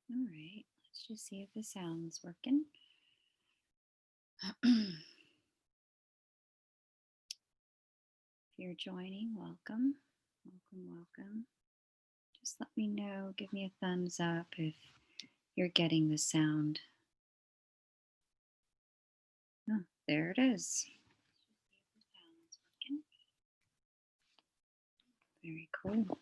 All right, let's just see if the sound's working. If you're joining, welcome. Welcome. Just let me know, give me a thumbs up if you're getting the sound. Oh, there it is. Very cool.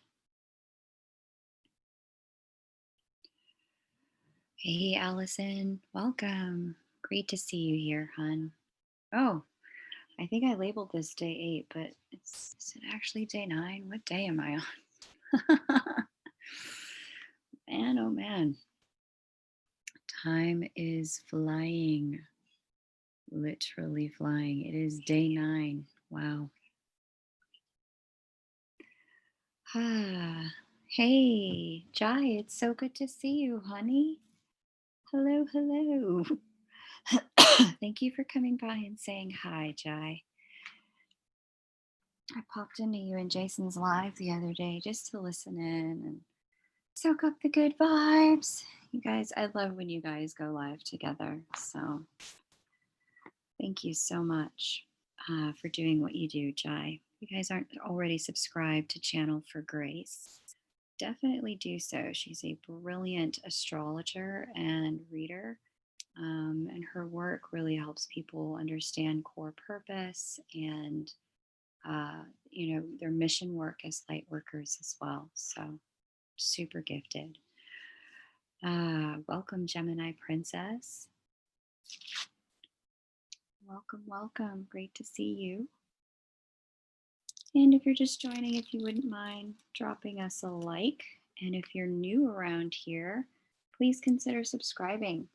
Hey, Allison, welcome. Great to see you here, hon. Oh, I think I labeled this day 8, but is it actually day 9? What day am I on? Man, oh man. Time is flying. Literally flying. It is day 9. Wow. Ah, hey, Jai, it's so good to see you, honey. Hello, hello. Thank you for coming by and saying hi, Jai. I popped into you and Jason's live the other day just to listen in and soak up the good vibes. You guys, I love when you guys go live together. So thank you so much for doing what you do, Jai. If you guys aren't already subscribed to Channel for Grace, definitely do so. She's a brilliant astrologer and reader. And her work really helps people understand core purpose and their mission work as light workers as well. So super gifted. Welcome, Gemini Princess. Welcome. Great to see you. And if you're just joining, if you wouldn't mind dropping us a like. And if you're new around here, please consider subscribing.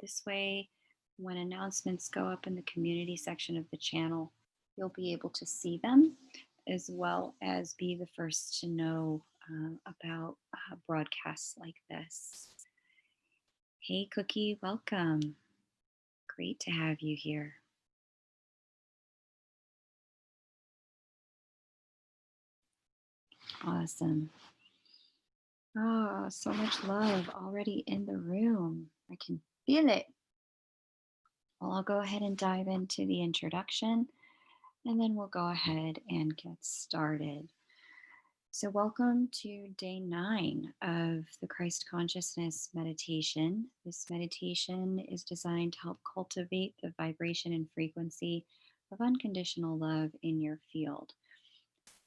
This way, when announcements go up in the community section of the channel, you'll be able to see them as well as be the first to know about broadcasts like this. Hey, Cookie, welcome. Great to have you here. Awesome. Oh, so much love already in the room. I can feel it. Well, I'll go ahead and dive into the introduction and then we'll go ahead and get started. So, welcome to day 9 of the Christ Consciousness meditation. This meditation is designed to help cultivate the vibration and frequency of unconditional love in your field.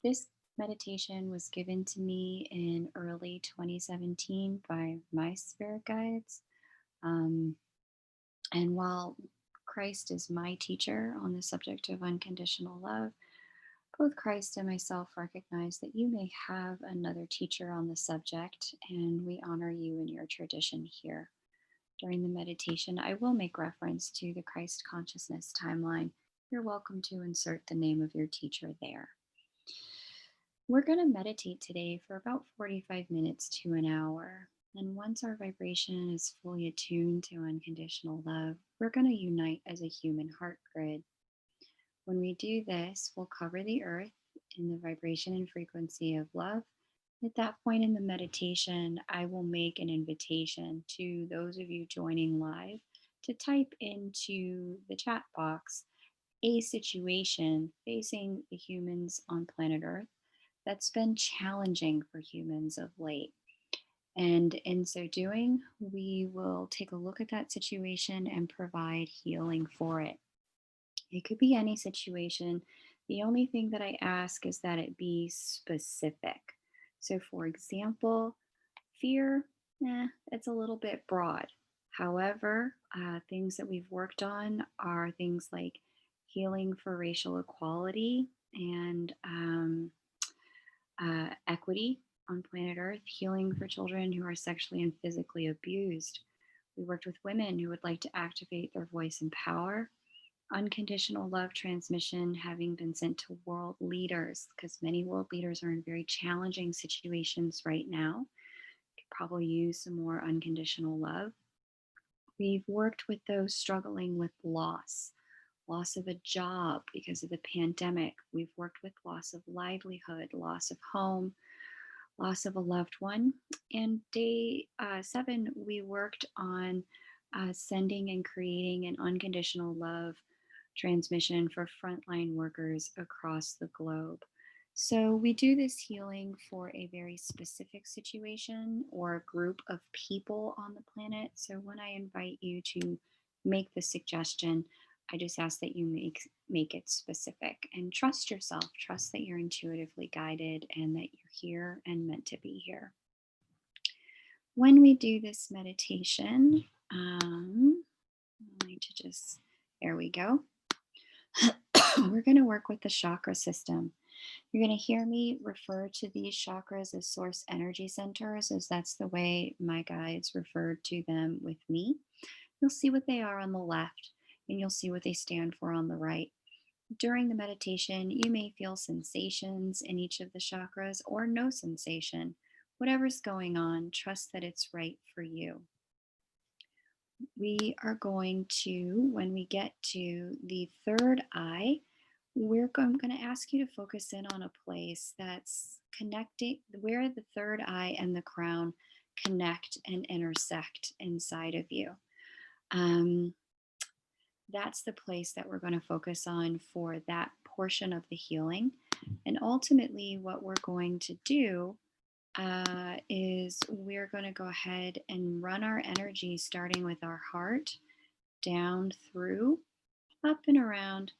This meditation was given to me in early 2017 by my spirit guides. And while Christ is my teacher on the subject of unconditional love, both Christ and myself recognize that you may have another teacher on the subject, and we honor you in your tradition here. During the meditation, I will make reference to the Christ consciousness timeline. You're welcome to insert the name of your teacher there. We're going to meditate today for about 45 minutes to an hour. And once our vibration is fully attuned to unconditional love, we're going to unite as a human heart grid. When we do this, we'll cover the earth in the vibration and frequency of love. At that point in the meditation, I will make an invitation to those of you joining live to type into the chat box a situation facing the humans on planet Earth that's been challenging for humans of late. And in so doing, we will take a look at that situation and provide healing for it. It could be any situation. The only thing that I ask is that it be specific. So, for example, fear, it's a little bit broad. However, things that we've worked on are things like healing for racial equality and equity on planet Earth, healing for children who are sexually and physically abused. We worked with women who would like to activate their voice and power. Unconditional love transmission having been sent to world leaders, because many world leaders are in very challenging situations right now. Could probably use some more unconditional love. We've worked with those struggling with loss of a job because of the pandemic. We've worked with loss of livelihood, loss of home, loss of a loved one. And day 7, we worked on sending and creating an unconditional love transmission for frontline workers across the globe. So, we do this healing for a very specific situation or a group of people on the planet. So, when I invite you to make the suggestion, I just ask that you make it specific and trust yourself. Trust that you're intuitively guided and that you're here and meant to be here. When we do this meditation, I need to just, there we go. We're going to work with the chakra system. You're going to hear me refer to these chakras as source energy centers, as that's the way my guides referred to them with me. You'll see what they are on the left, and you'll see what they stand for on the right. During the meditation, you may feel sensations in each of the chakras or no sensation. Whatever's going on, trust that it's right for you. We are going to, when we get to the third eye, I'm going to ask you to focus in on a place that's connecting, where the third eye and the crown connect and intersect inside of you. That's the place that we're going to focus on for that portion of the healing. And ultimately, what we're going to do is we're going to go ahead and run our energy starting with our heart down through, up and around,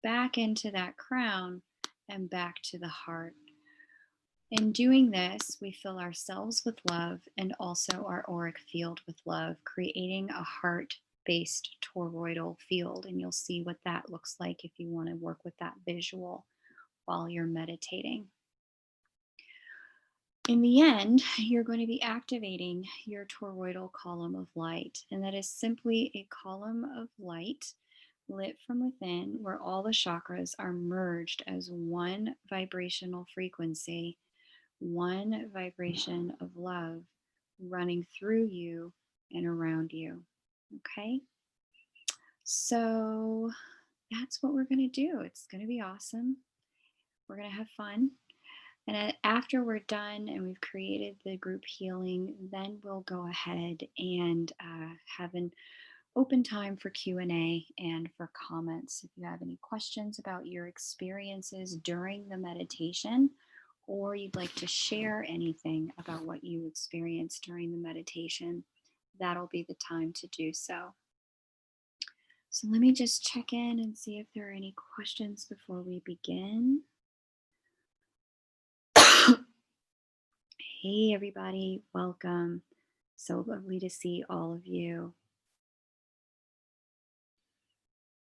back into that crown, and back to the heart. In doing this, we fill ourselves with love and also our auric field with love, creating a heart based toroidal field. And you'll see what that looks like if you want to work with that visual while you're meditating. In the end, you're going to be activating your toroidal column of light, and that is simply a column of light lit from within where all the chakras are merged as one vibrational frequency, one vibration of love running through you and around you. Okay? So that's what we're going to do. It's going to be awesome. We're going to have fun. And after we're done and we've created the group healing, then we'll go ahead and have an open time for Q&A and for comments. If you have any questions about your experiences during the meditation, or you'd like to share anything about what you experienced during the meditation, that'll be the time to do so. So let me just check in and see if there are any questions before we begin. Hey, everybody, welcome. So lovely to see all of you.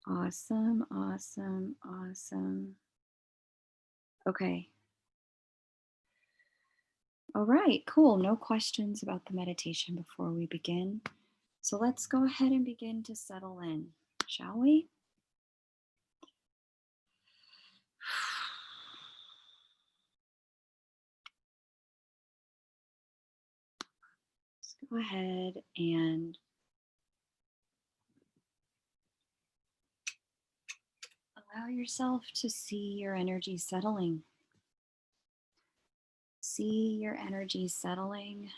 Awesome, awesome, awesome. Okay. All right, cool. No questions about the meditation before we begin. So let's go ahead and begin to settle in, shall we? Let's go ahead and allow yourself to see your energy settling. See your energy settling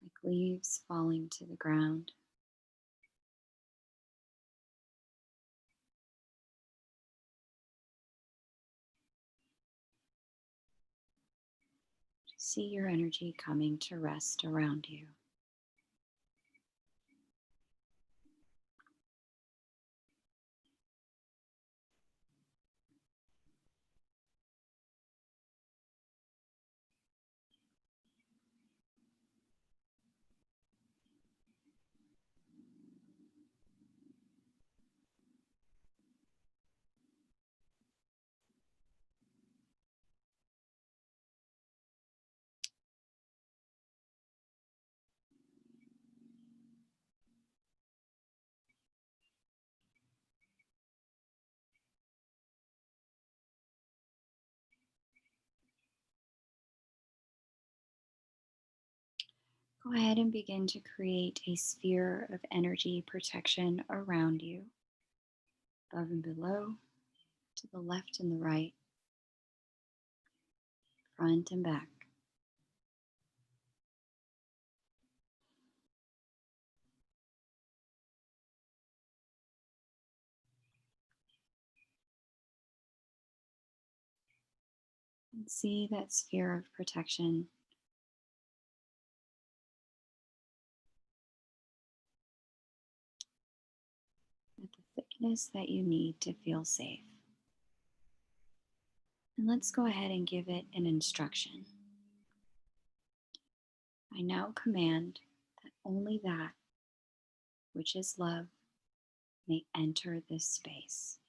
like leaves falling to the ground. See your energy coming to rest around you. Go ahead and begin to create a sphere of energy protection around you, above and below, to the left and the right. front and back. And see that sphere of protection at the thickness that you need to feel safe. And let's go ahead and give it an instruction. I now command that only that which is love may enter this space.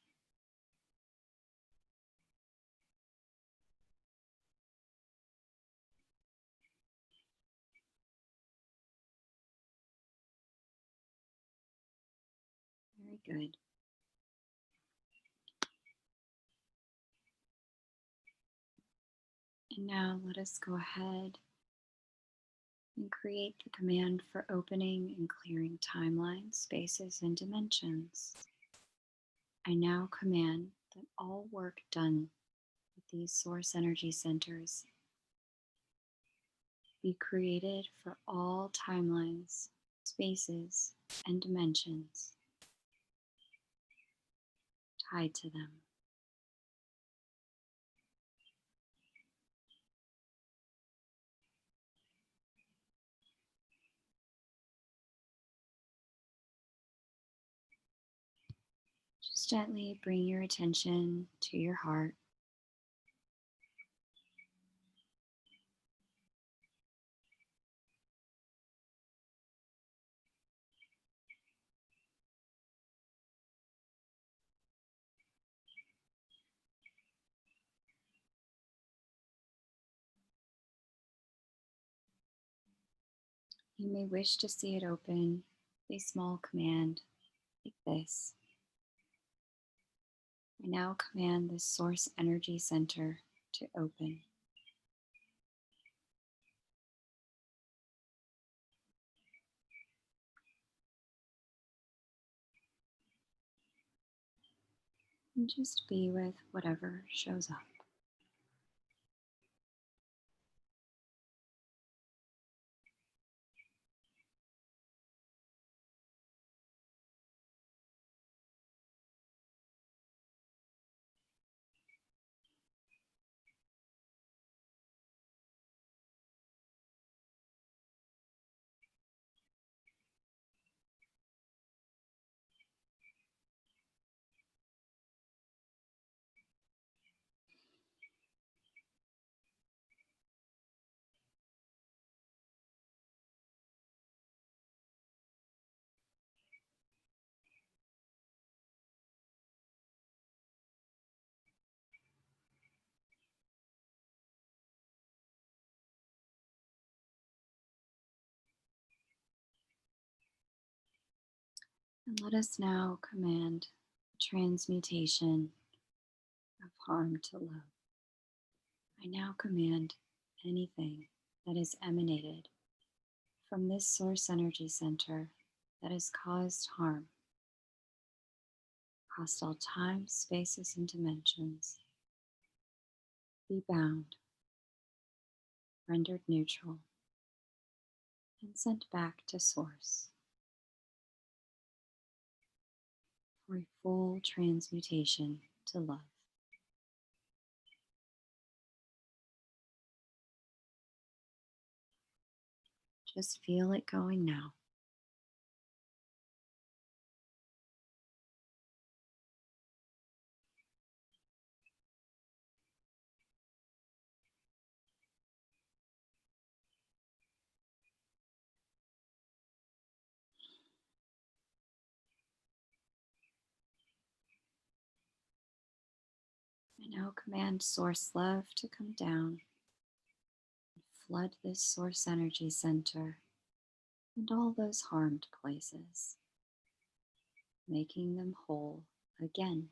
Very good. And now let us go ahead and create the command for opening and clearing timelines, spaces, and dimensions. I now command that all work done with these source energy centers be created for all timelines, spaces, and dimensions tied to them. Just gently bring your attention to your heart. You may wish to see it open, a small command like this. I now command this source energy center to open. And just be with whatever shows up. And let us now command transmutation of harm to love. I now command anything that is emanated from this source energy center that has caused harm, across all time, spaces, and dimensions, be bound, rendered neutral, and sent back to source for a full transmutation to love. Just feel it going now. I now command source love to come down and flood this source energy center and all those harmed places, making them whole again.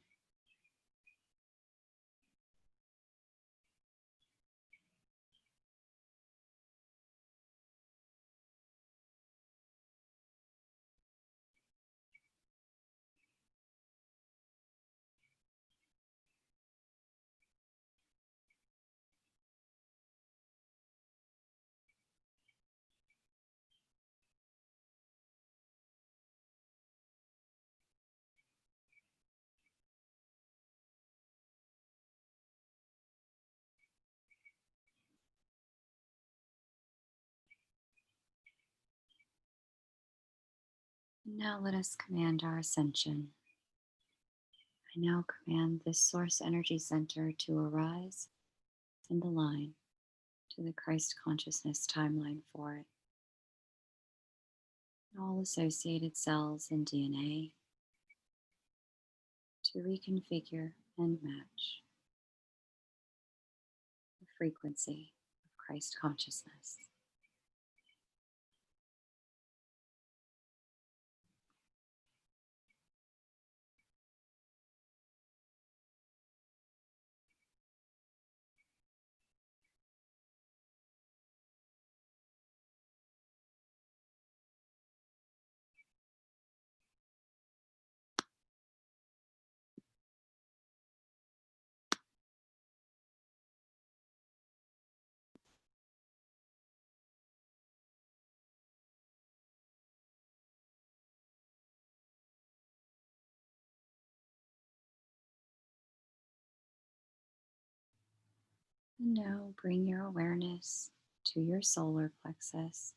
Now let us command our ascension. I now command this source energy center to arise and align to the Christ consciousness timeline for it. All associated cells and DNA to reconfigure and match the frequency of Christ consciousness. And now bring your awareness to your solar plexus.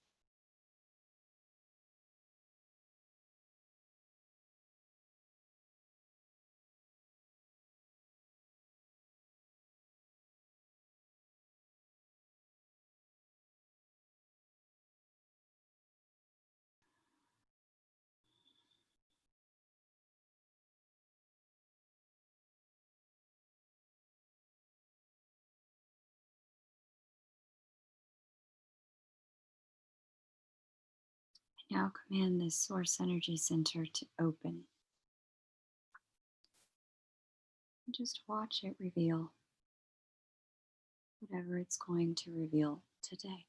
I now command this source energy center to open. And just watch it reveal whatever it's going to reveal today.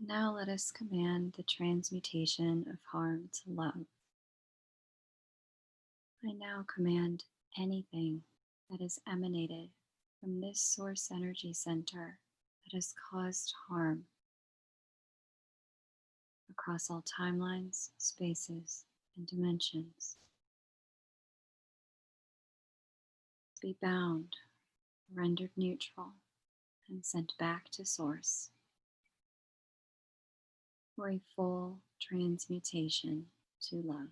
And now let us command the transmutation of harm to love. I now command anything that has emanated from this source energy center that has caused harm across all timelines, spaces, and dimensions be bound, rendered neutral, and sent back to source for a full transmutation to love.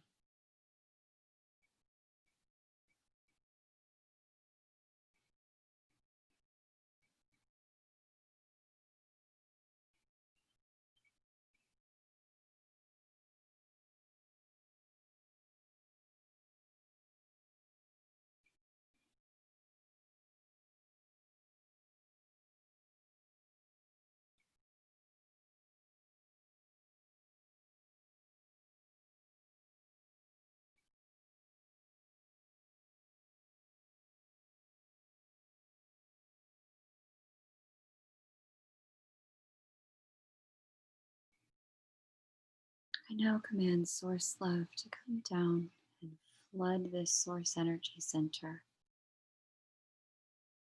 I now command source love to come down and flood this source energy center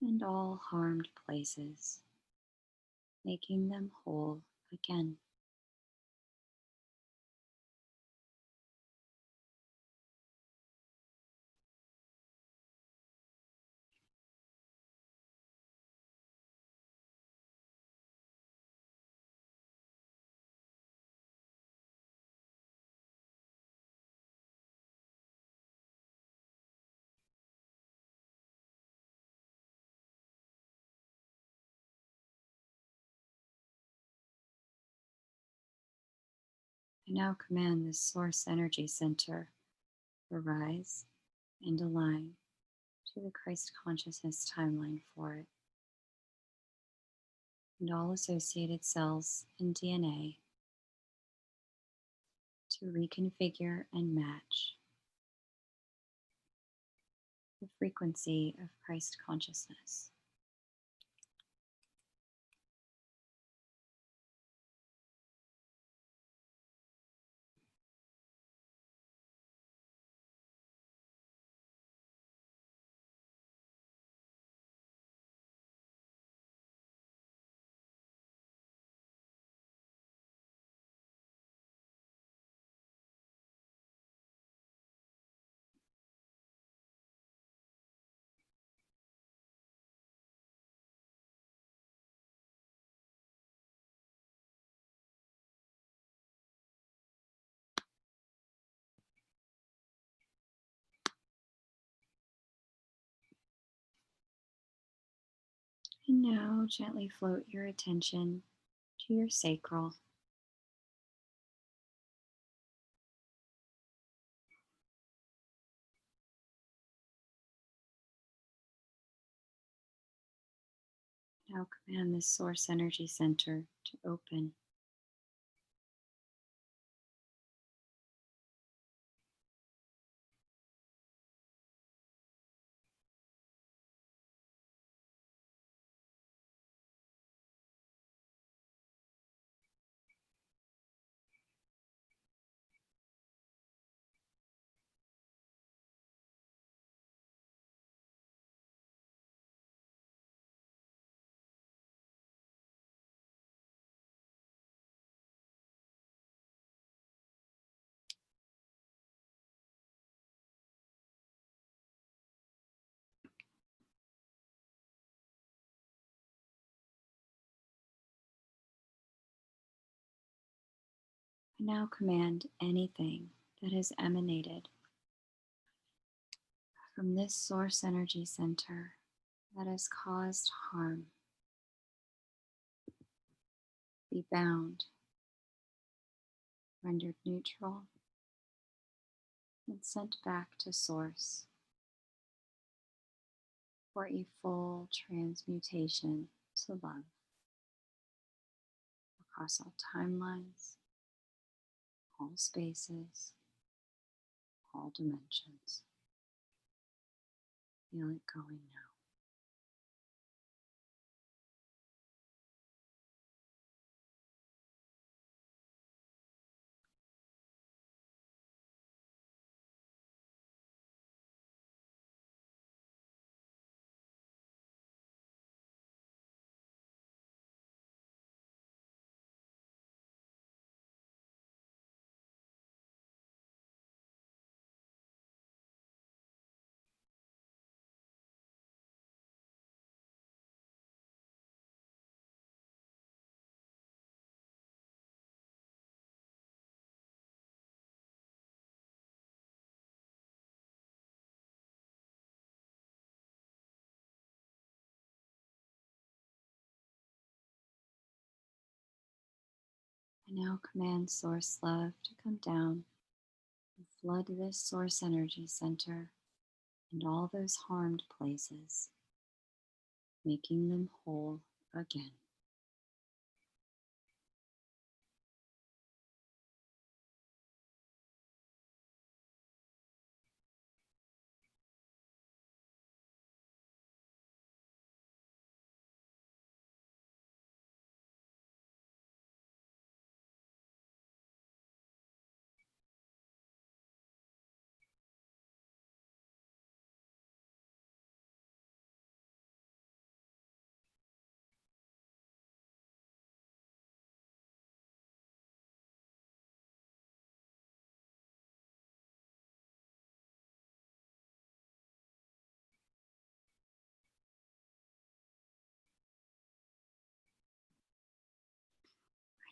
and all harmed places, making them whole again. I now command this source energy center to rise and align to the Christ consciousness timeline for it. And all associated cells and DNA to reconfigure and match the frequency of Christ consciousness. And now gently float your attention to your sacral. Now command this source energy center to open. I now command anything that has emanated from this source energy center that has caused harm be bound, rendered neutral, and sent back to source for a full transmutation to love across all timelines, all spaces, all dimensions. Feel it going now. I now command source love to come down and flood this source energy center and all those harmed places, making them whole again.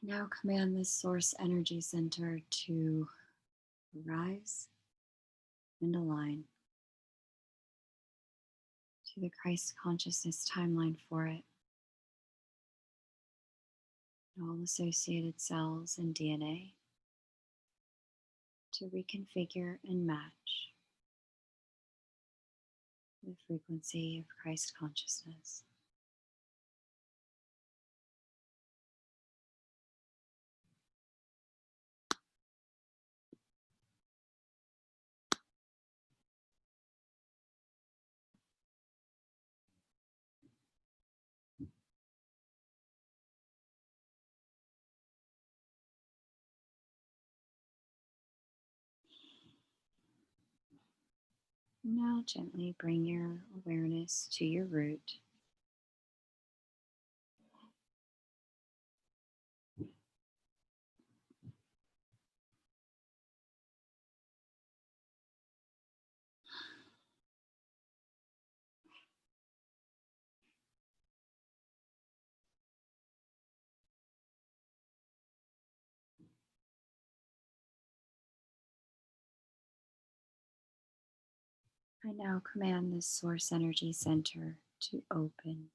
I now command this source energy center to rise and align to the Christ consciousness timeline for it, and all associated cells and DNA to reconfigure and match the frequency of Christ consciousness. Now gently bring your awareness to your root. I now command this source energy center to open.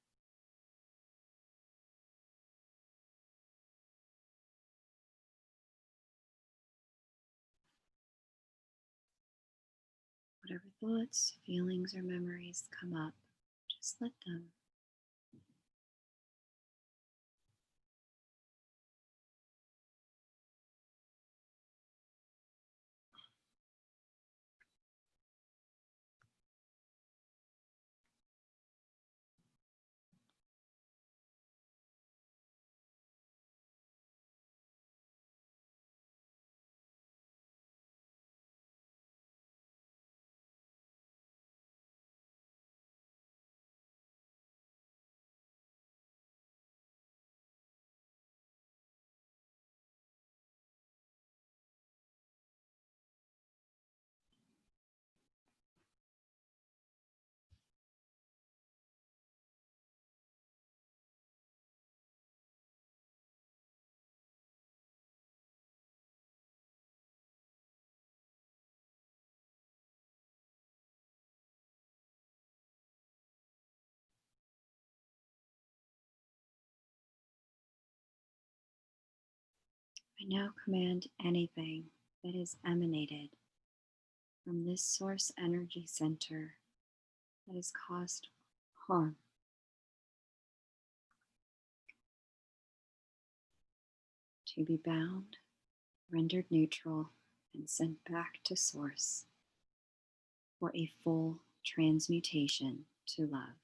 Whatever thoughts, feelings, or memories come up, just let them. I now command anything that is emanated from this source energy center that has caused harm to be bound, rendered neutral, and sent back to source for a full transmutation to love.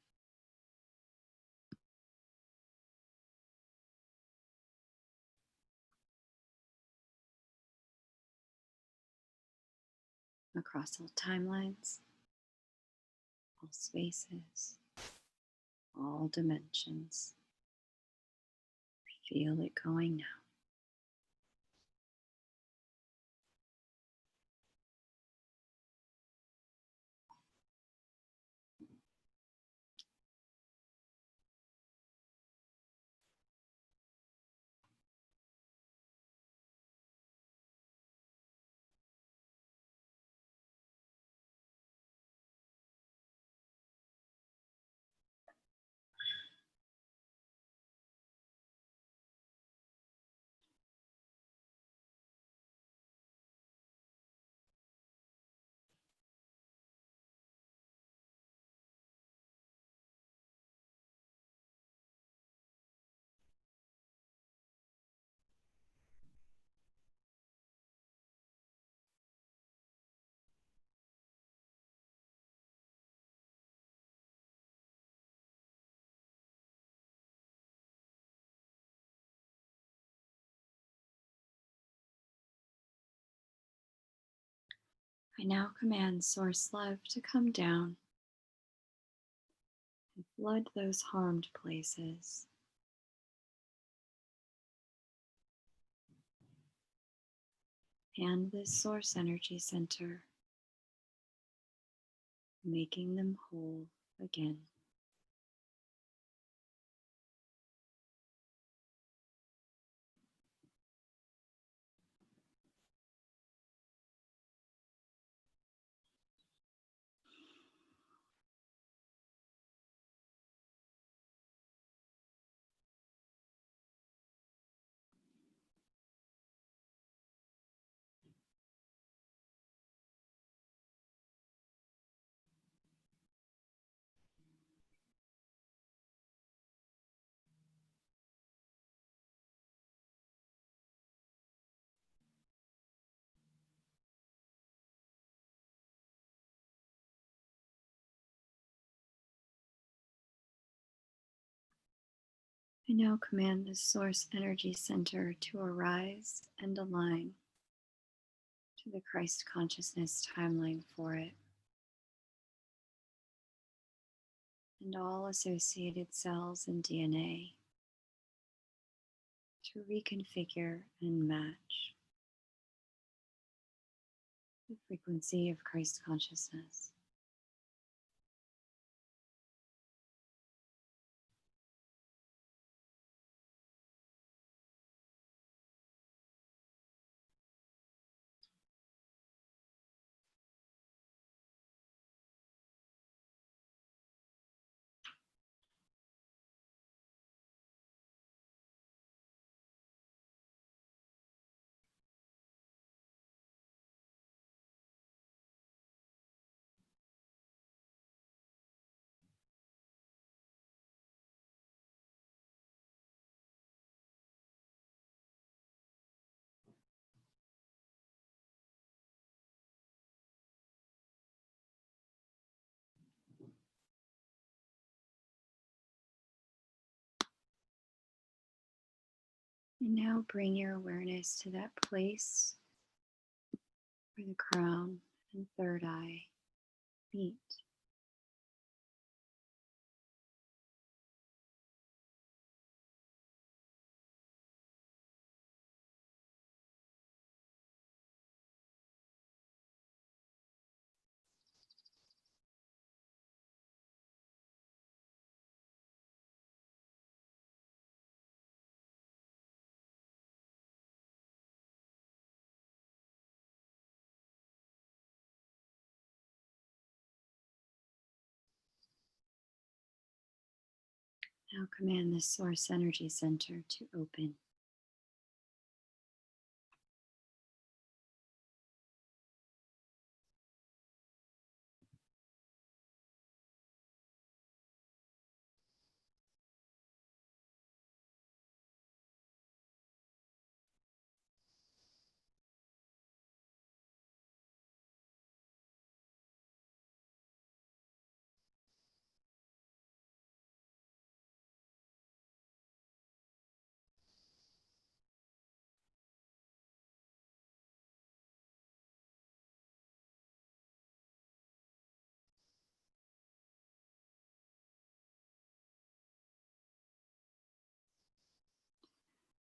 Across all timelines, all spaces, all dimensions. Feel it going now. I now command Source Love to come down and flood those harmed places. And this Source Energy Center, making them whole again. I now command this Source Energy Center to arise and align to the Christ consciousness timeline for it. and all associated cells and DNA to reconfigure and match the frequency of Christ consciousness. And now bring your awareness to that place where the crown and third eye meet. Now command the source energy center to open.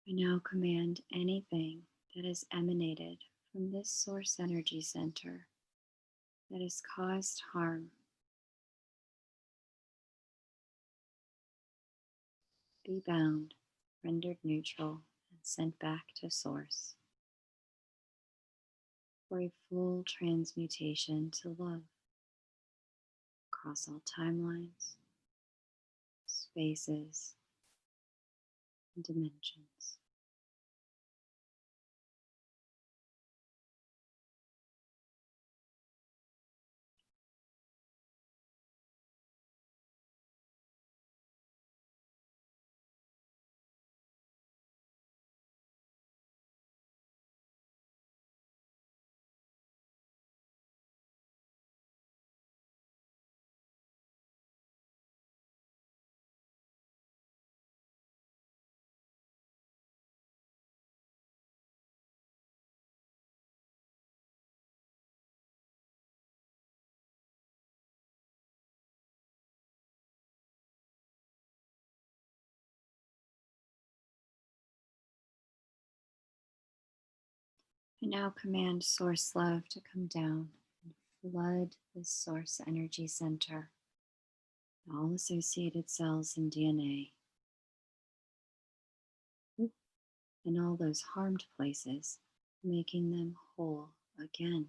I now command anything that has emanated from this source energy center that has caused harm be bound, rendered neutral, and sent back to source for a full transmutation to love across all timelines, spaces, and dimensions. I now command source love to come down and flood this source energy center, all associated cells and DNA, and all those harmed places, making them whole again.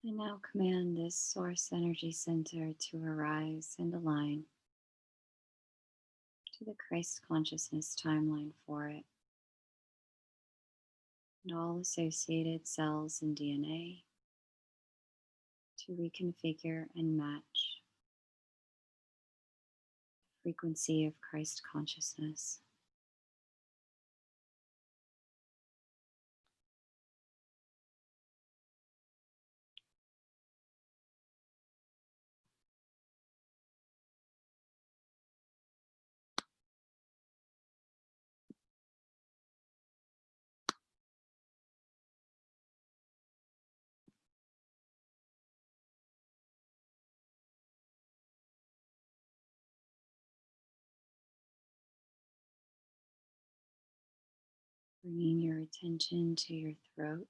I now command this source energy center to arise and align to the Christ consciousness timeline for it and all associated cells and DNA to reconfigure and match the frequency of Christ consciousness. Bringing your attention to your throat.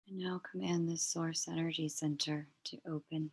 And now command this source energy center to open.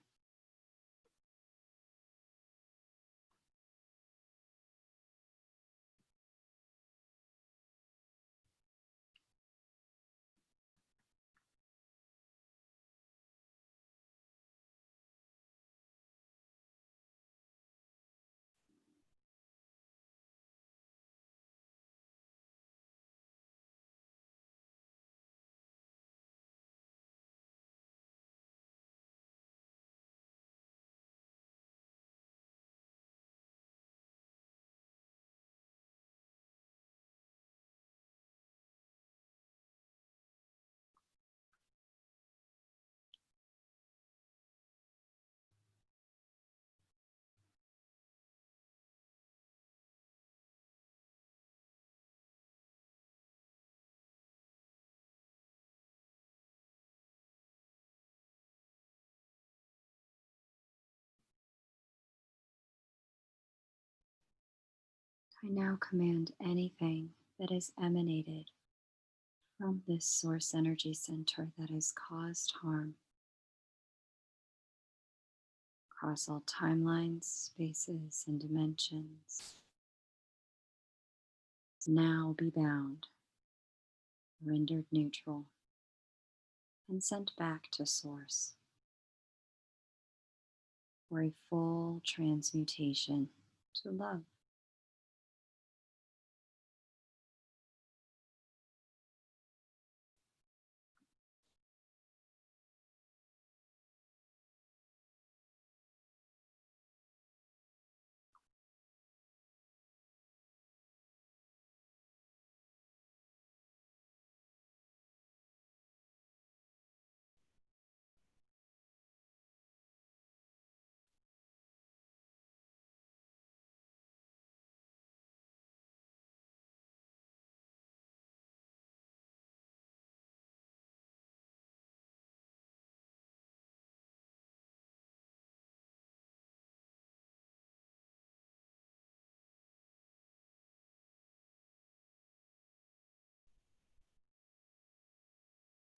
I now command anything that is emanated from this source energy center that has caused harm across all timelines, spaces, and dimensions now be bound, rendered neutral, and sent back to source for a full transmutation to love.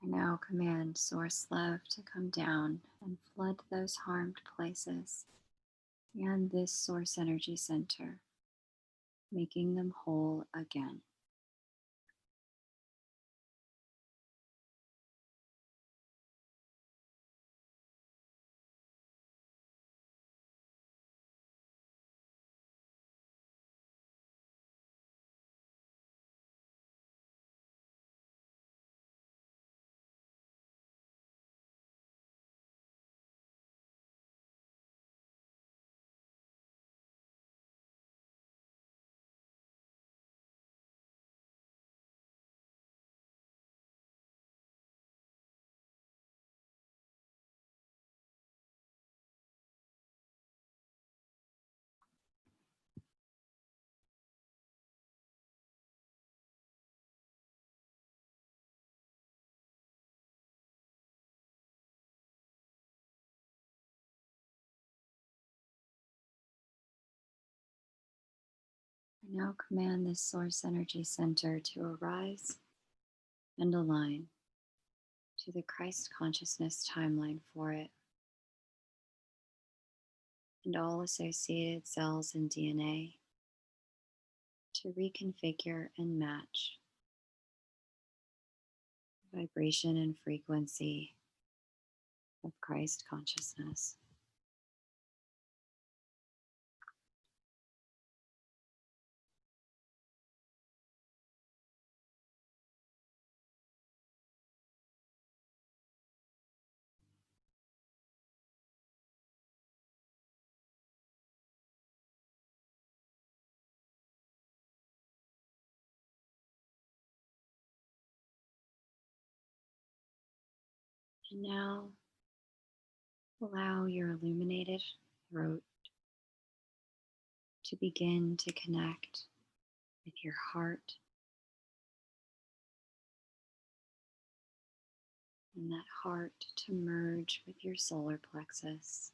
I now command source love to come down and flood those harmed places and this source energy center, making them whole again. I now command this source energy center to arise and align to the Christ consciousness timeline for it and all associated cells and DNA to reconfigure and match vibration and frequency of Christ consciousness. And now allow your illuminated throat to begin to connect with your heart, and that heart to merge with your solar plexus.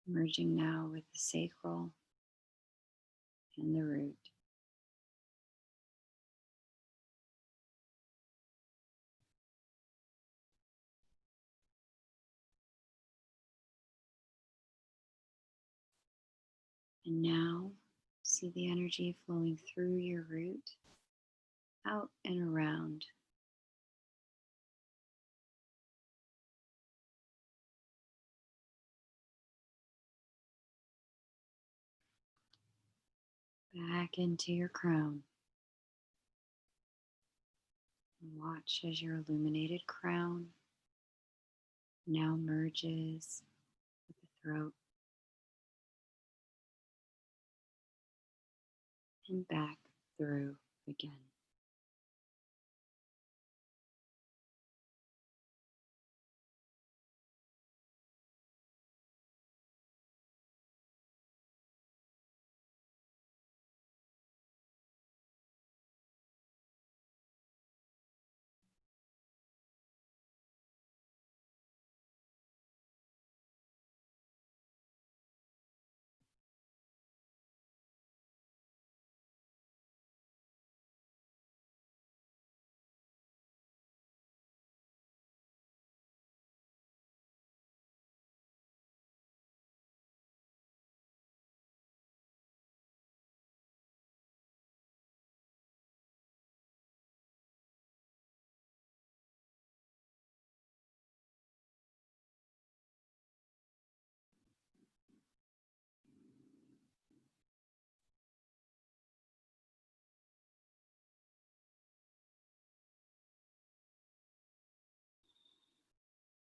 Merging now with the sacral and the root. And now see the energy flowing through your root, out and around. Back into your crown. And watch as your illuminated crown now merges with the throat and back through again.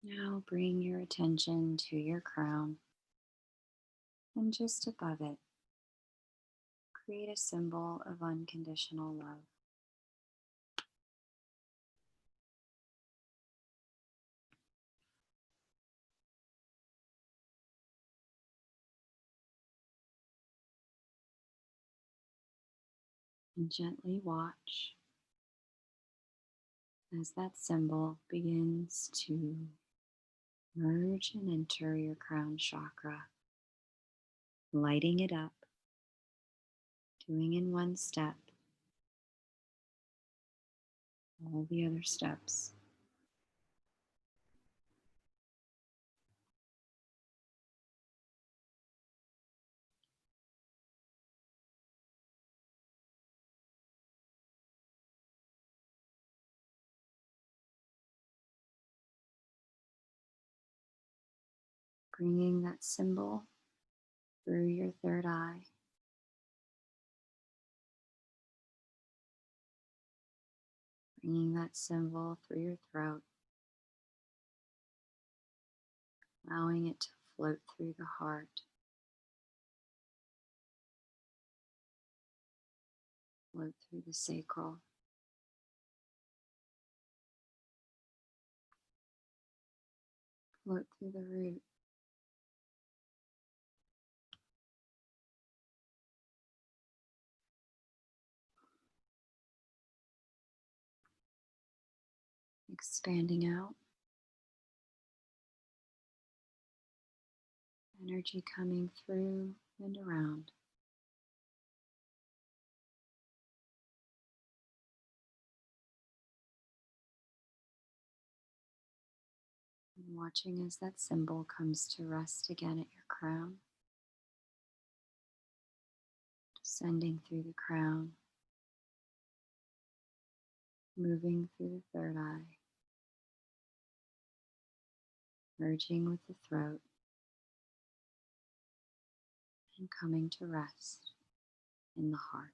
Now bring your attention to your crown, and just above it, create a symbol of unconditional love. And gently watch as that symbol begins to merge and enter your crown chakra, lighting it up, doing in one step all the other steps. Bringing that symbol through your third eye, bringing that symbol through your throat, allowing it to float through the heart, float through the sacral, float through the root, expanding out, energy coming through and around. And watching as that symbol comes to rest again at your crown. ascending through the crown, moving through the third eye, merging with the throat, and coming to rest in the heart.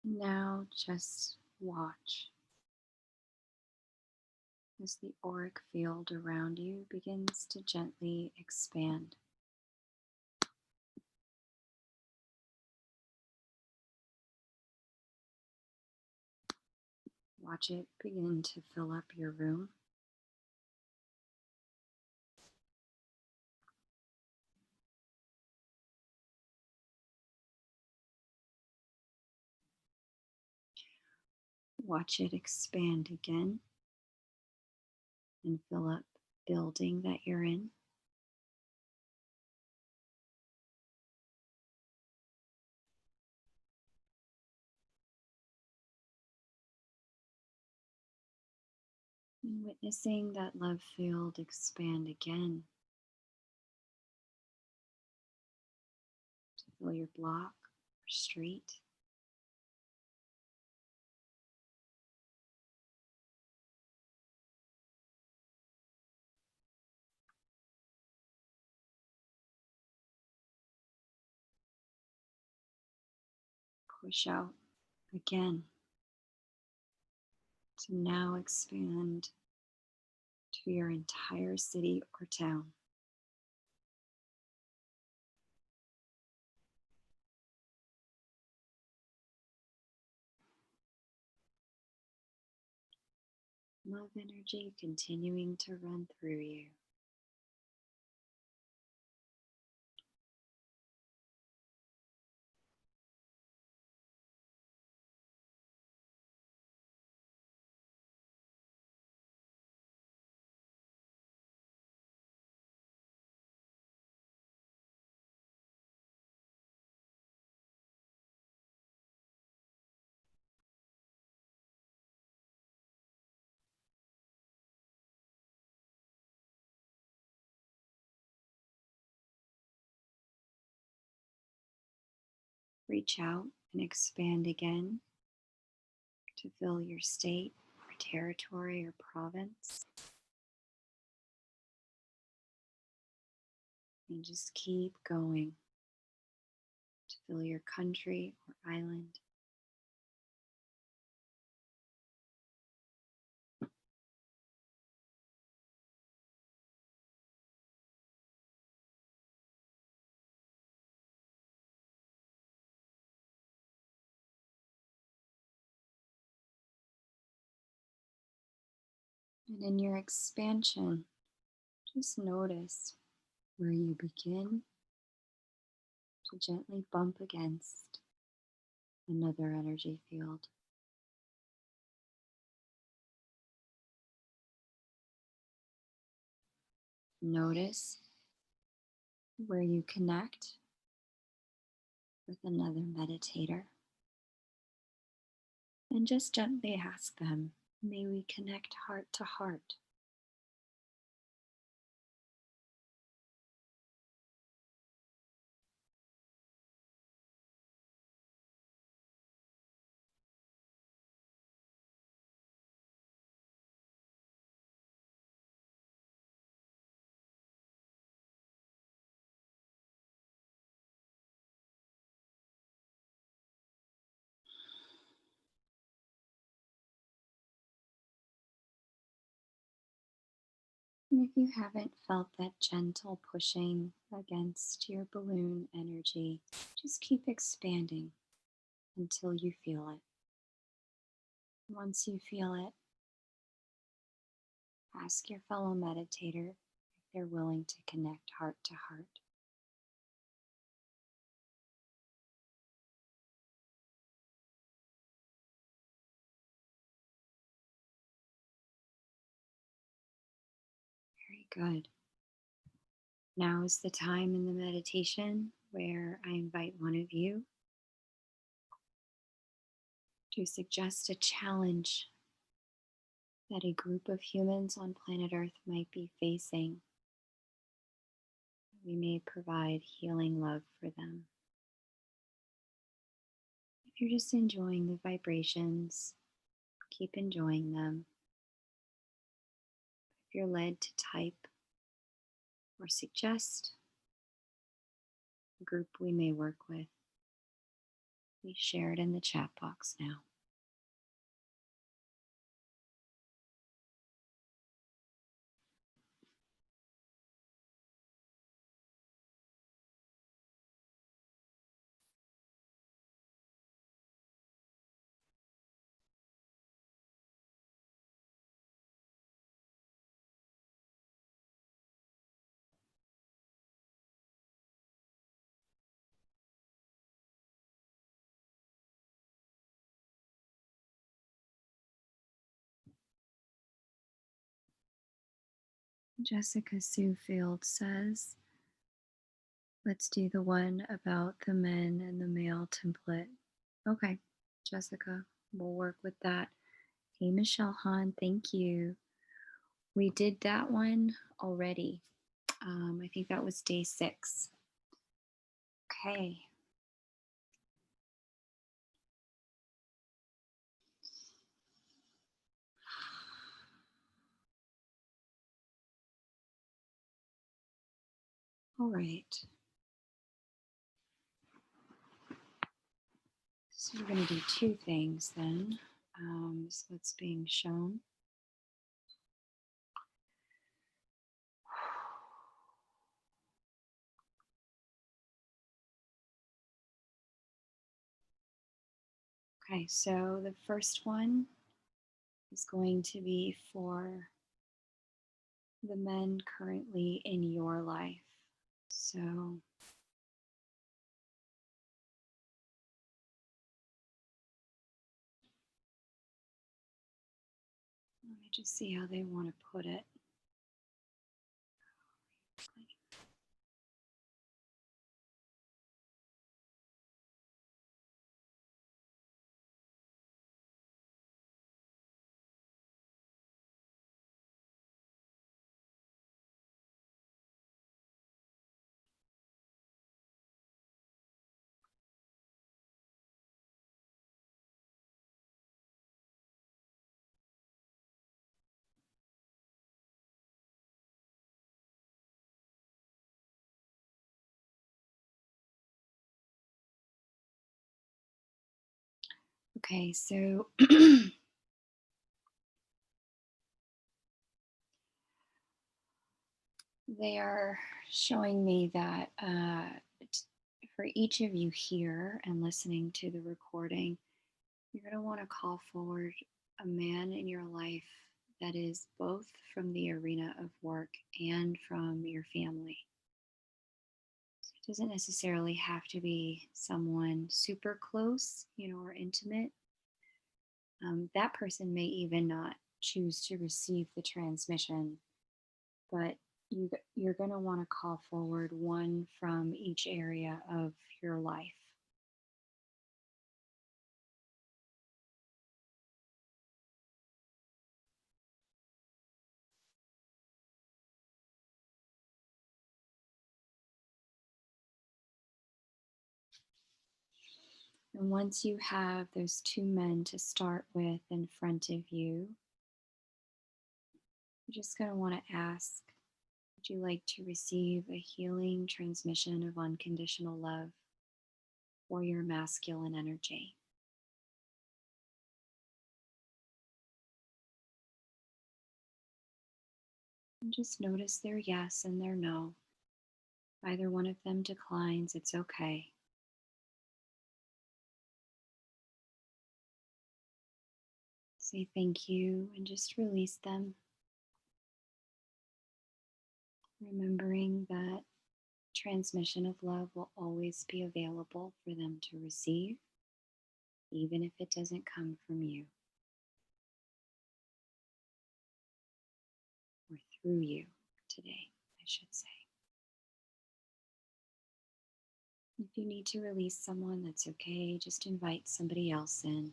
Now just watch as the auric field around you begins to gently expand. Watch it begin to fill up your room. Watch it expand again and fill up the building that you're in. And witnessing that love field expand again to fill your block or street. Push out again to now expand to your entire city or town. Love energy continuing to run through you. Reach out and expand again to fill your state or territory or province. And just keep going to fill your country or island. And in your expansion, just notice where you begin to gently bump against another energy field. Notice where you connect with another meditator. And just gently ask them, may we connect heart to heart? And if you haven't felt that gentle pushing against your balloon energy, just keep expanding until you feel it. Once you feel it, ask your fellow meditator if they're willing to connect heart to heart. Very good. Now is the time in the meditation where I invite one of you to suggest a challenge that a group of humans on planet Earth might be facing. We may provide healing love for them. If you're just enjoying the vibrations, keep enjoying them. If you're led to type or suggest a group we may work with, please share it in the chat box now. Jessica Sue Field says, let's do the one about the men and the male template. Okay, Jessica, we'll work with that. Hey, Michelle Hahn, thank you. We did that one already. I think that was day 6. Okay. All right. So we're going to do 2 things then. So what's being shown. Okay, so the first one is going to be for the men currently in your life. So let me just see how they want to put it. Okay, so they are showing me that for each of you here and listening to the recording, you're going to want to call forward a man in your life that is both from the arena of work and from your family. So it doesn't necessarily have to be someone super close, or intimate. That person may even not choose to receive the transmission, but you're going to want to call forward one from each area of your life. And once you have those 2 men to start with in front of you, you're just going to want to ask, would you like to receive a healing transmission of unconditional love for your masculine energy? And just notice their yes and their no. If either one of them declines, it's okay. Say thank you and just release them, remembering that transmission of love will always be available for them to receive, even if it doesn't come from you or through you today, I should say. If you need to release someone, that's okay. Just invite somebody else in.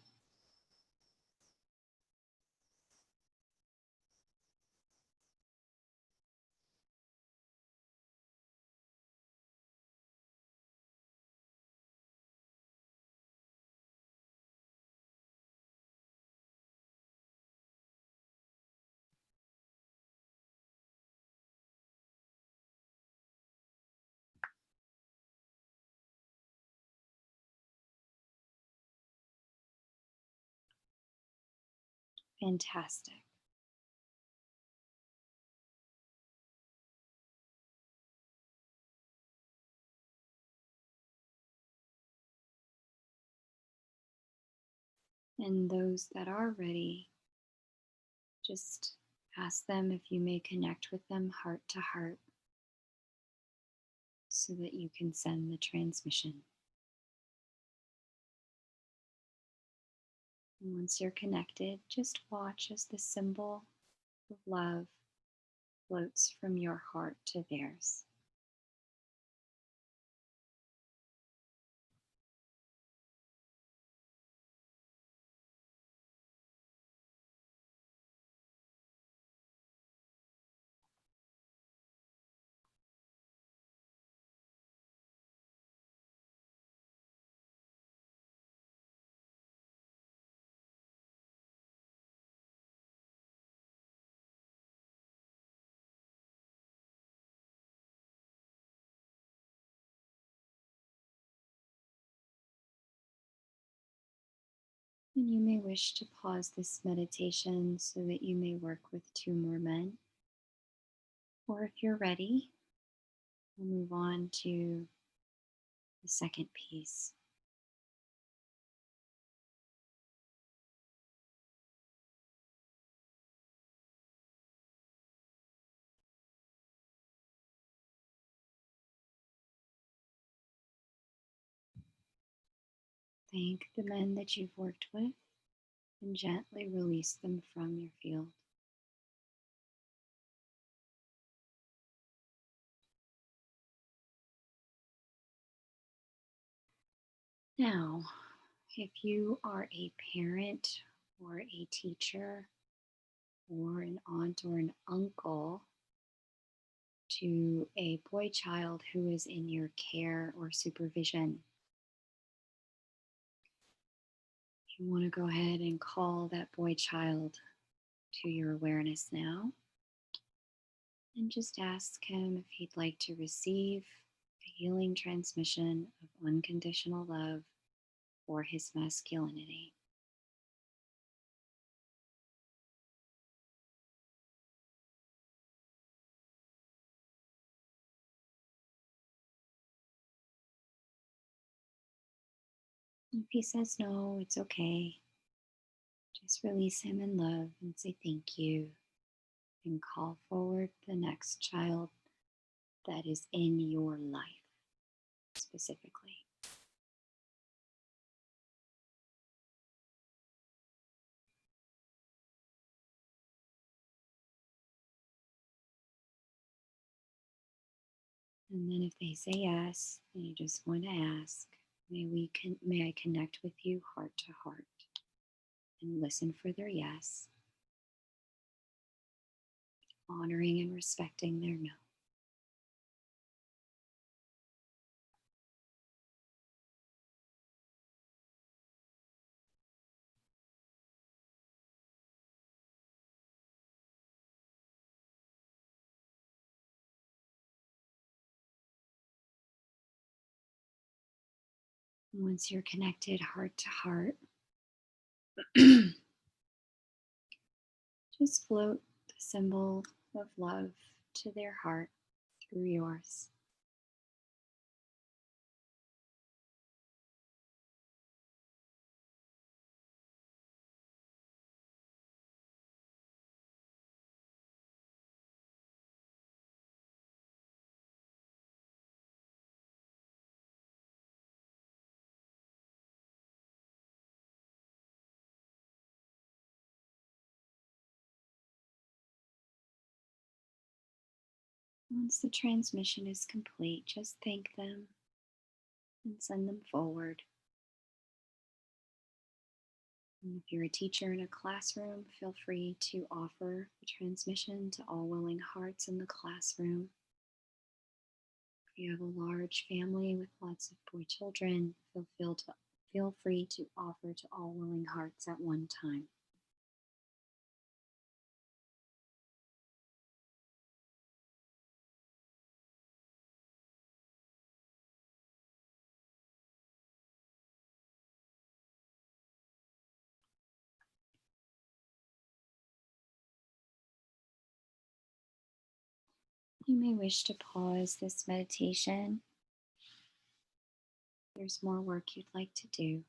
Fantastic. And those that are ready, just ask them if you may connect with them heart to heart so that you can send the transmission. And once you're connected, just watch as the symbol of love floats from your heart to theirs. And you may wish to pause this meditation so that you may work with two more men. Or if you're ready, we'll move on to the second piece. Thank the men that you've worked with and gently release them from your field. Now, if you are a parent or a teacher or an aunt or an uncle to a boy child who is in your care or supervision, you want to go ahead and call that boy child to your awareness now and just ask him if he'd like to receive a healing transmission of unconditional love for his masculinity. If he says no, it's okay. Just release him in love and say thank you and call forward the next child that is in your life specifically. And then if they say yes, then you just want to ask, may I connect with you heart to heart and listen for their yes, honoring and respecting their no. And once you're connected heart to heart, just float the symbol of love to their heart through yours. Once the transmission is complete, just thank them and send them forward. And if you're a teacher in a classroom, feel free to offer the transmission to all willing hearts in the classroom. If you have a large family with lots of boy children, feel free to offer to all willing hearts at one time. You may wish to pause this meditation. If there's more work you'd like to do.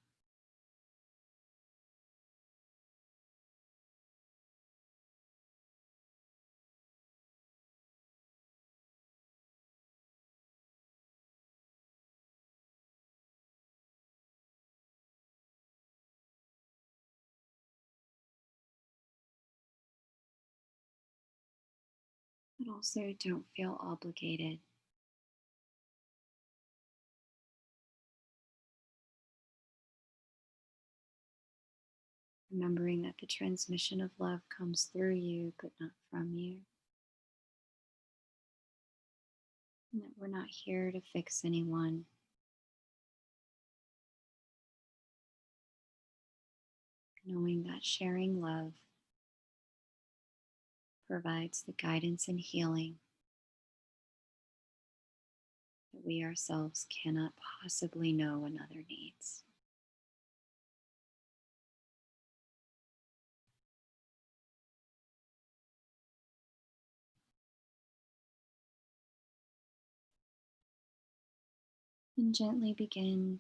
But also don't feel obligated. Remembering that the transmission of love comes through you, but not from you. And that we're not here to fix anyone. Knowing that sharing love provides the guidance and healing that we ourselves cannot possibly know another needs. And gently begin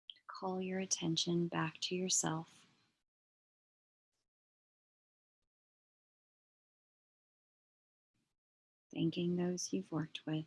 to call your attention back to yourself. Thanking those you've worked with.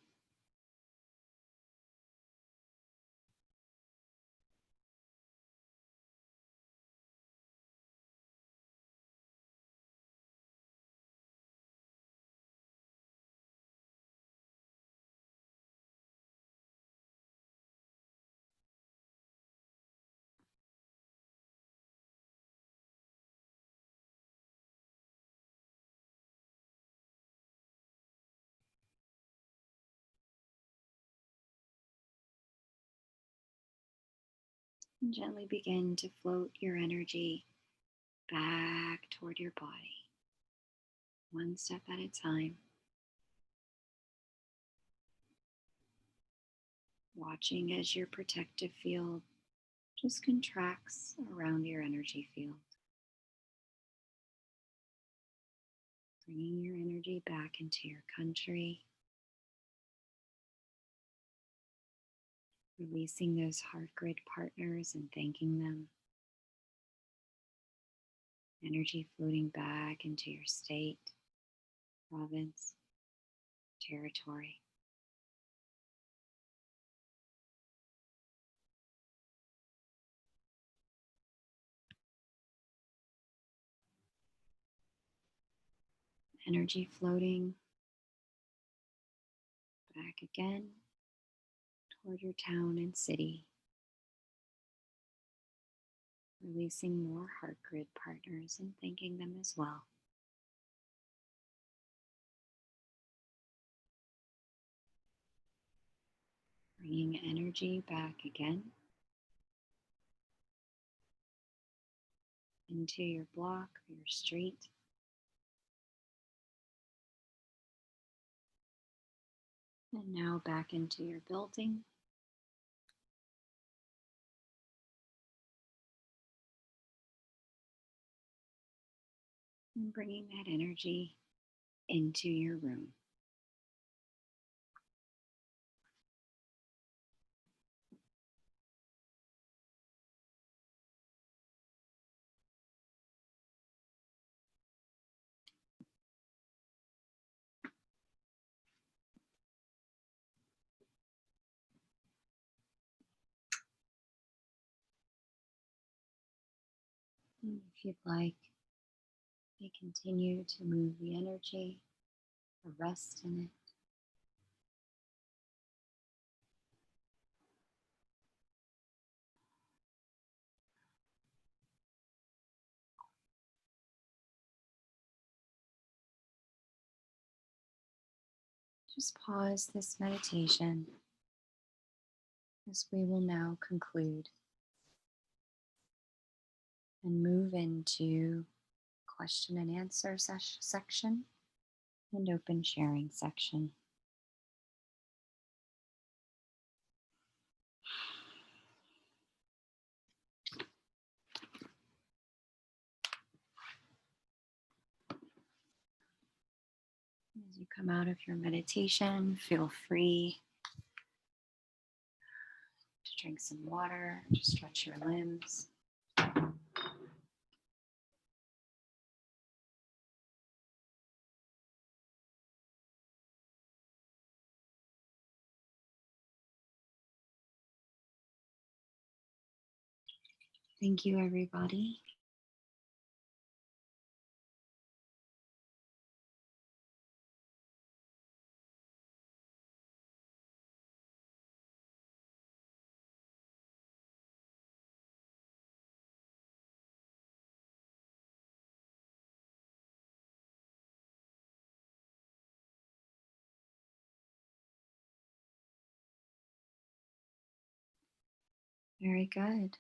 And gently begin to float your energy back toward your body, one step at a time, watching as your protective field just contracts around your energy field, bringing your energy back into your country, releasing those heart grid partners and thanking them, energy floating back into your state, province, territory. Energy floating back again toward your town and city, releasing more heart grid partners and thanking them as well. Bringing energy back again into your block or your street. And now back into your building. and bringing that energy into your room. And if you'd like, you continue to move the energy or rest in it. Just pause this meditation as we will now conclude and move into question and answer section and open sharing section. As you come out of your meditation, feel free to drink some water, to stretch your limbs. Thank you, everybody. Very good.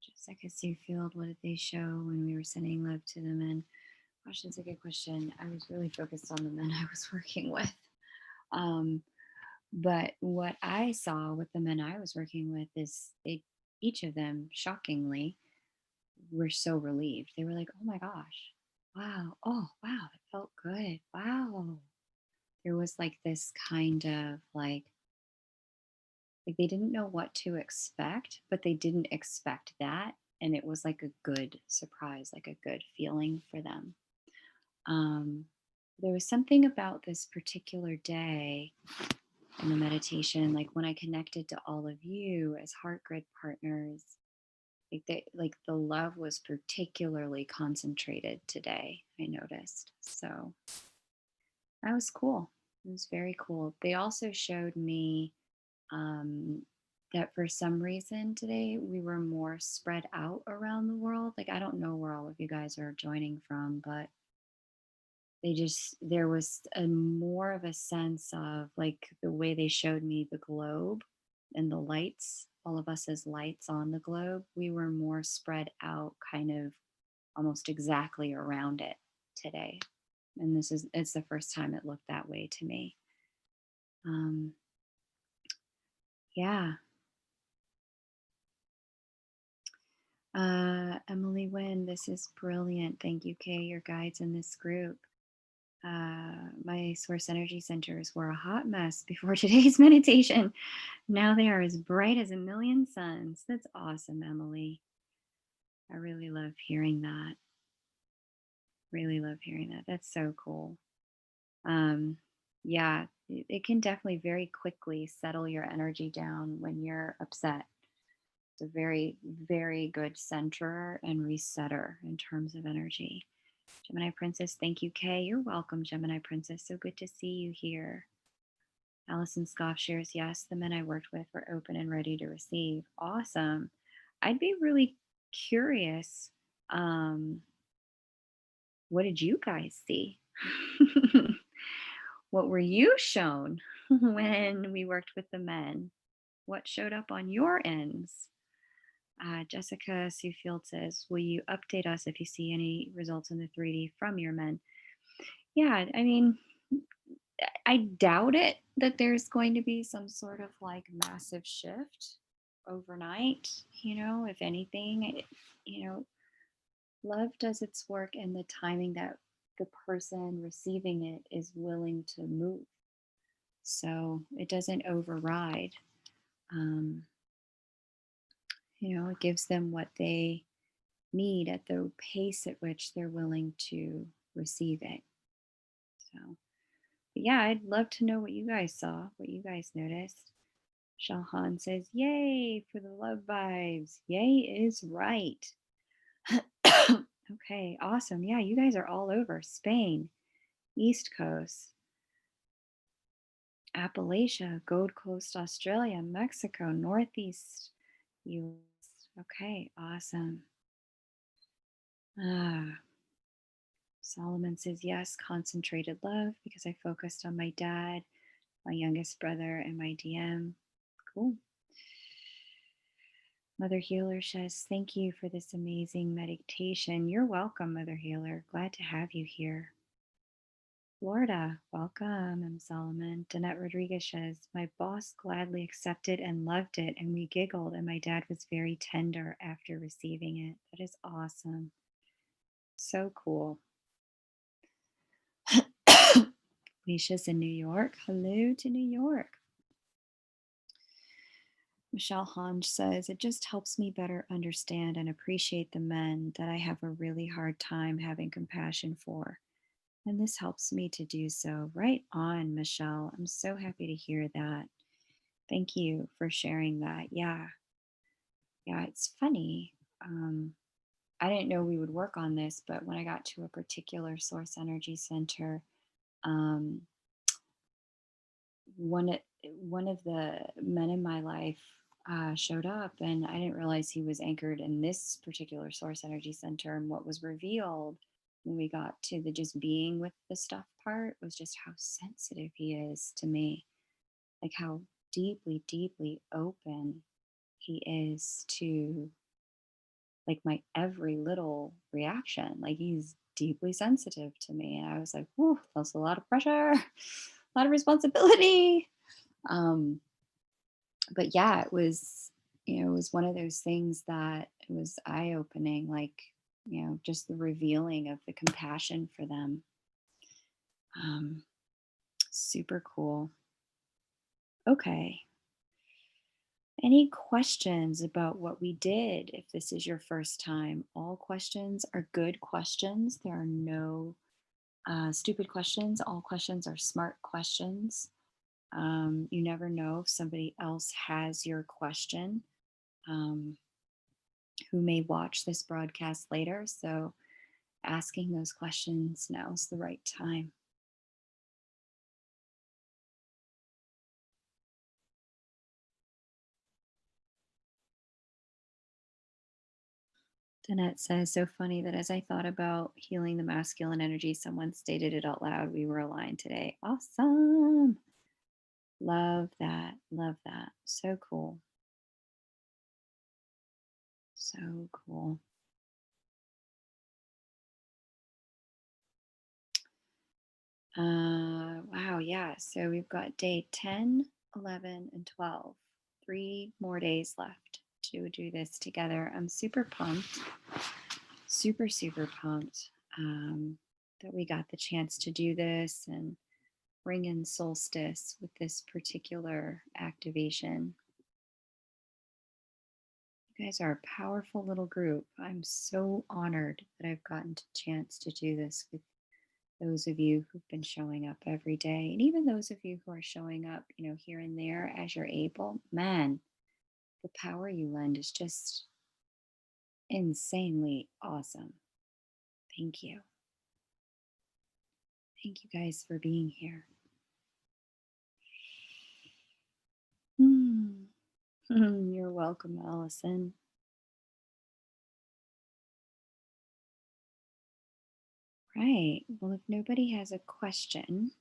Jessica Seafield, what did they show when we were sending love to the men? Gosh, that's a good question. I was really focused on the men I was working with. But what I saw with the men I was working with is each of them, shockingly, were so relieved. They were like, oh my gosh, wow, oh, wow, it felt good. Wow. There was like this kind of like they didn't know what to expect, but they didn't expect that. And it was like a good surprise, like a good feeling for them. Um, there was something about this particular day in the meditation, like when I connected to all of you as heart grid partners, like the love was particularly concentrated today, I noticed. So that was cool. It was very cool. They also showed me um, that for some reason today we were more spread out around the world. Like I don't know where all of you guys are joining from, but there was a more of a sense of like the way they showed me the globe and the lights, all of us as lights on the globe, we were more spread out kind of almost exactly around it today. And it's the first time it looked that way to me. um yeah. Emily Wynn, this is brilliant. Thank you, Kay, your guides in this group. My source energy centers were a hot mess before today's meditation. Now they are as bright as a million suns. That's awesome, Emily. I really love hearing that. Really love hearing that. That's so cool. Um, yeah, it can definitely very quickly settle your energy down when you're upset. It's a very, very good centerer and resetter in terms of energy. Gemini Princess, thank you, Kay. You're welcome, Gemini Princess. So good to see you here. Allison Scoff shares, yes, the men I worked with were open and ready to receive. Awesome. I'd be really curious. Um, what did you guys see? What were you shown when we worked with the men? what showed up on your ends. Jessica Sufield says, will you update us if you see any results in the 3D from your men? Yeah, I mean, I doubt it that there's going to be some sort of like massive shift overnight. If anything, love does its work in the timing that the person receiving it is willing to move. So it doesn't override. Um, it gives them what they need at the pace at which they're willing to receive it. So, but yeah, I'd love to know what you guys saw, what you guys noticed. Shahan says, yay for the love vibes. Yay is right. Okay, awesome. Yeah, you guys are all over Spain, East Coast, Appalachia, Gold Coast, Australia, Mexico, Northeast US. Okay, awesome. Ah, Solomon says, yes, concentrated love because I focused on my dad, my youngest brother, and my DM. Cool. Mother Healer says, thank you for this amazing meditation. You're welcome, Mother Healer. Glad to have you here. Florida, welcome, M. Solomon. Danette Rodriguez says, my boss gladly accepted and loved it, and we giggled, and my dad was very tender after receiving it. That is awesome. So cool. Alicia's in New York. Hello to New York. Michelle Hange says, it just helps me better understand and appreciate the men that I have a really hard time having compassion for. And this helps me to do so. Right on, Michelle. I'm so happy to hear that. Thank you for sharing that. Yeah. Yeah, it's funny. I didn't know we would work on this, but when I got to a particular source energy center, um, one of, one of the men in my life showed up, and I didn't realize he was anchored in this particular source energy center. And what was revealed when we got to the just being with the stuff part was just how sensitive he is to me, like how deeply, deeply open he is to like my every little reaction. Like he's deeply sensitive to me. And I was like, whew, that's a lot of pressure, a lot of responsibility. Um, but yeah, it was one of those things that it was eye opening, like, just the revealing of the compassion for them. Um, Super cool. Okay. Any questions about what we did if this is your first time? All questions are good questions. There are no stupid questions. All questions are smart questions. You never know if somebody else has your question um, who may watch this broadcast later. So asking those questions now is the right time. Danette says, so funny that as I thought about healing the masculine energy, someone stated it out loud. We were aligned today. Awesome. Love that. Love that. So cool. So cool. Wow. Yeah. So we've got day 10, 11, and 12. 3 more days left to do this together. I'm super pumped. Super, super pumped that we got the chance to do this and bring in solstice with this particular activation. You guys are a powerful little group. I'm so honored that I've gotten the chance to do this with those of you who've been showing up every day, and even those of you who are showing up, here and there as you're able. Man, the power you lend is just insanely awesome. Thank you. Thank you guys for being here. You're welcome, Allison. Right. Well, if nobody has a question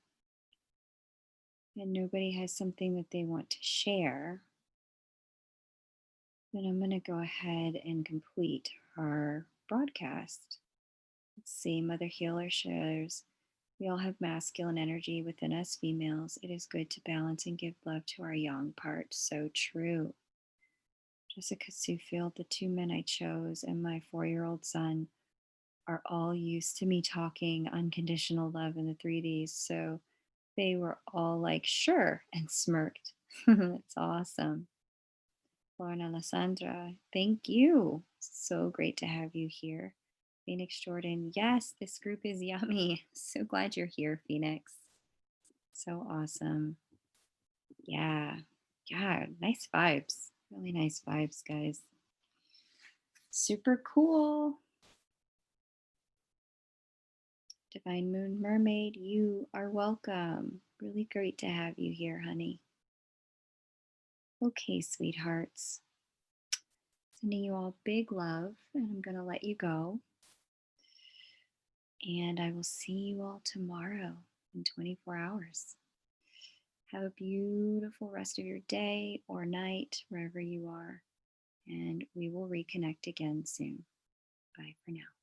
and nobody has something that they want to share, And I'm going to go ahead and complete our broadcast. Let's see. Mother Healer shares, we all have masculine energy within us females. It is good to balance and give love to our yang part. So true. Jessica Suefield, the two men I chose and my 4-year-old son are all used to me talking unconditional love in the 3Ds. So they were all like, sure, and smirked. That's awesome. Lauren Alessandra, thank you. So great to have you here. Phoenix Jordan, yes, this group is yummy. So glad you're here, Phoenix. So awesome. Yeah. Yeah. Nice vibes. Really nice vibes, guys. Super cool. Divine Moon Mermaid, you are welcome. Really great to have you here, honey. Okay, sweethearts. Sending you all big love, and I'm going to let you go. And I will see you all tomorrow in 24 hours. Have a beautiful rest of your day or night, wherever you are. And we will reconnect again soon. Bye for now.